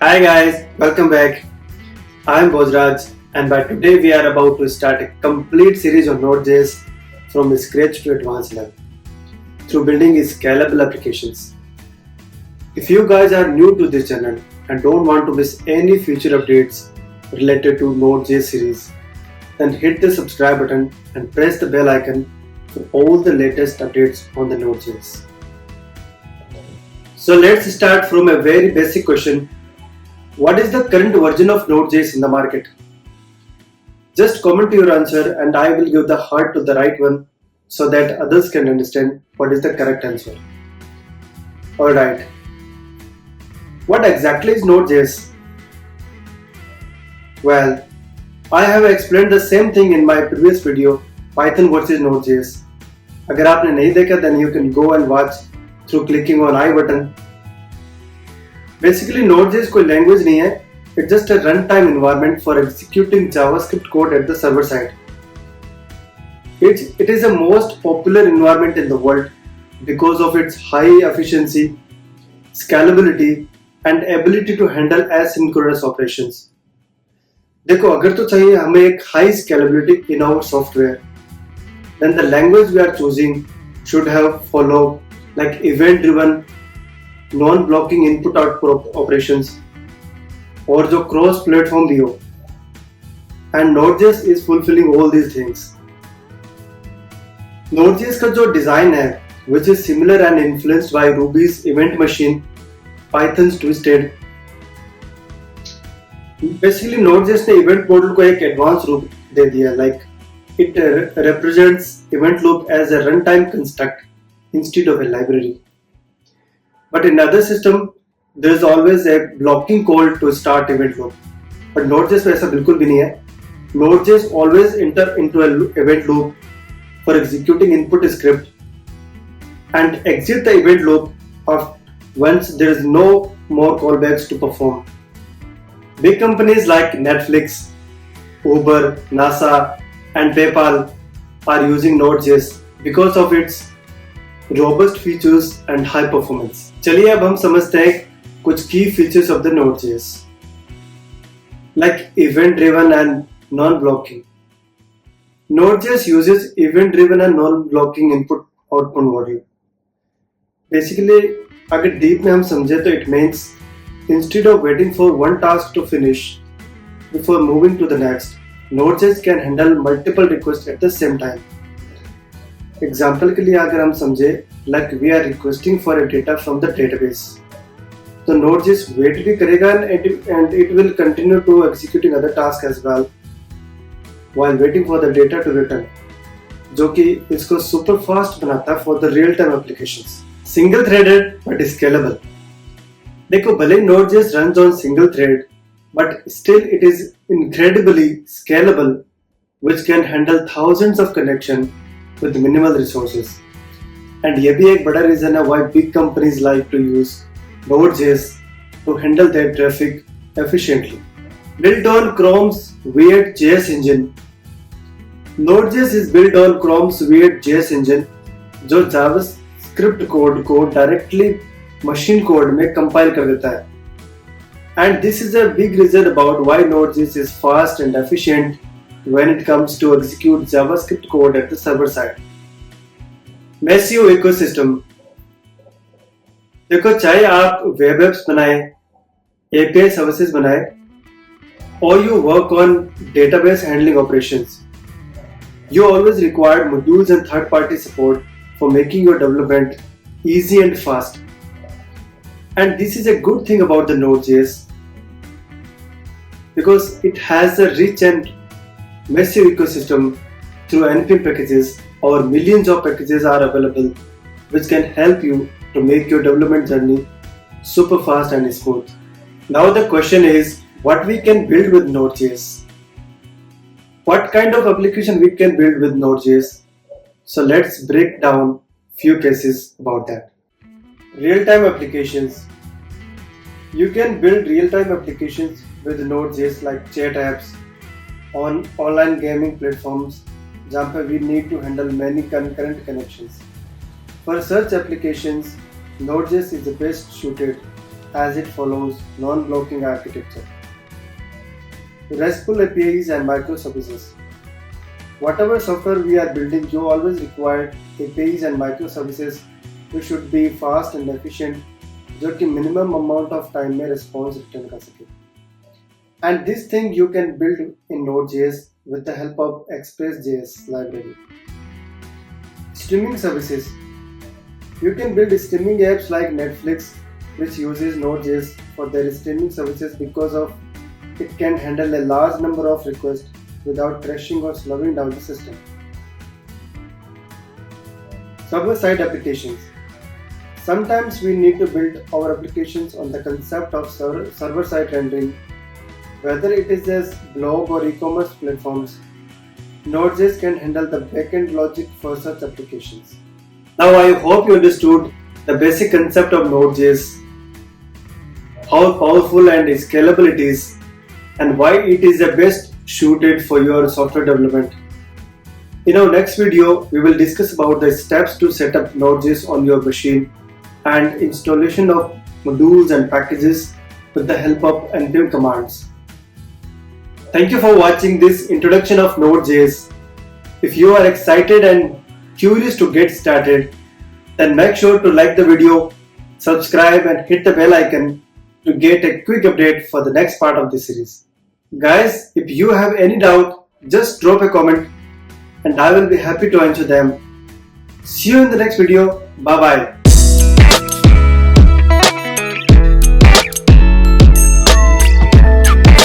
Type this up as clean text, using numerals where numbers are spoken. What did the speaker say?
Hi guys, welcome back. I'm Bozraj, and by today we are about to start a complete series on Node.js from scratch to advanced level through building scalable applications. If you guys are new to this channel and don't want to miss any future updates related to Node.js series, then hit the subscribe button and press the bell icon for all the latest updates on the Node.js. So let's start from a very basic question. What is the current version of Node.js in the market? Just comment your answer and I will give the heart to the right one so that others can understand what is the correct answer. Alright, what exactly is Node.js? Well, I have explained the same thing in my previous video, Python versus Node.js. अगर आपने नहीं देखा then you can go and watch through clicking on I button. Basically, Node.js कोई language नहीं है. It's just a runtime environment for executing JavaScript code at the server side. It is the most popular environment in the world because of its high efficiency, scalability, and ability to handle asynchronous operations. देखो अगर तो चाहिए हमें एक high scalability in our software, then the language we are choosing should have follow like event-driven, non-blocking input-output operations और जो cross platform भी हो and Node.js is fulfilling all these things. Node.js का जो डिजाइन है which is similar and influenced by Ruby's event machine, Python's Twisted. Basically Node.js ने event model को एक एडवांस रूप दे दिया like it represents event loop as a runtime construct instead of a library. But in other system, there is always a blocking call to start event loop. But Node.js में ऐसा बिल्कुल भी नहीं है. Node.js always enter into an event loop for executing input script and exit the event loop of once there is no more callbacks to perform. Big companies like Netflix, Uber, NASA, and PayPal are using Node.js because of its robust features and high performance. चलिए अब हम समझते हैं कुछ key features of the Node.js like event-driven and non-blocking. Node.js uses event-driven and non-blocking input-output model. Basically, अगर deep में हम समझे तो it means instead of waiting for one task to finish before moving to the next, Node.js can handle multiple requests at the same time. Example के लिए अगर हम समझे like we are requesting for a data from the database, तो Node.js wait भी करेगा and it will continue to executing other tasks as well while waiting for the data to return, जो कि इसको super fast बनाता है for the real time applications. Single threaded but scalable. देखो भले Node.js runs on single thread, but still it is incredibly scalable, which can handle thousands of connections with minimal resources. And ये भी एक बड़ा reason है why big companies like to use Node.js to handle their traffic efficiently. Built on Chrome's Weird.js engine. Node.js is built on Chrome's Weird.js engine, जो JavaScript code को directly machine code में compile कर देता है. And this is a big reason about why Node.js is fast and efficient when it comes to execute JavaScript code at the server side. Messio ecosystem. देखो चाहे आप web apps बनाए, API services बनाए, or you work on database handling operations, you always require modules and third-party support for making your development easy and fast. And this is a good thing about the Node.js because it has a rich and massive ecosystem through NPM packages, or millions of packages are available which can help you to make your development journey super fast and smooth. Now the question is what we can build with Node.js. What kind of application we can build with Node.js? So let's break down few cases about that. Real-time applications. You can build real-time applications with Node.js like chat apps, on online gaming platforms जहाँ पे we need to handle many concurrent connections. For such applications, Node.js is the best suited as it follows non-blocking architecture. RESTful APIs and microservices. Whatever software we are building, you always require APIs and microservices which should be fast and efficient, जो कि minimum amount of time में response return कर सके. And this thing you can build in Node.js with the help of Express.js library. Streaming services. You can build streaming apps like Netflix, which uses Node.js for their streaming services because of it can handle a large number of requests without crashing or slowing down the system. Server-side applications. Sometimes we need to build our applications on the concept of server-side rendering, whether it is as blog or e-commerce platforms. Node.js can handle the backend logic for such applications. Now I hope you understood the basic concept of Node.js, how powerful and scalable it is, and why it is the best suited for your software development. In our next video, we will discuss about the steps to set up Node.js on your machine and installation of modules and packages with the help of npm commands. Thank you for watching this introduction of Node.js. If you are excited and curious to get started, then make sure to like the video, subscribe and hit the bell icon to get a quick update for the next part of the series. Guys, if you have any doubt, just drop a comment and I will be happy to answer them. See you in the next video. Bye bye.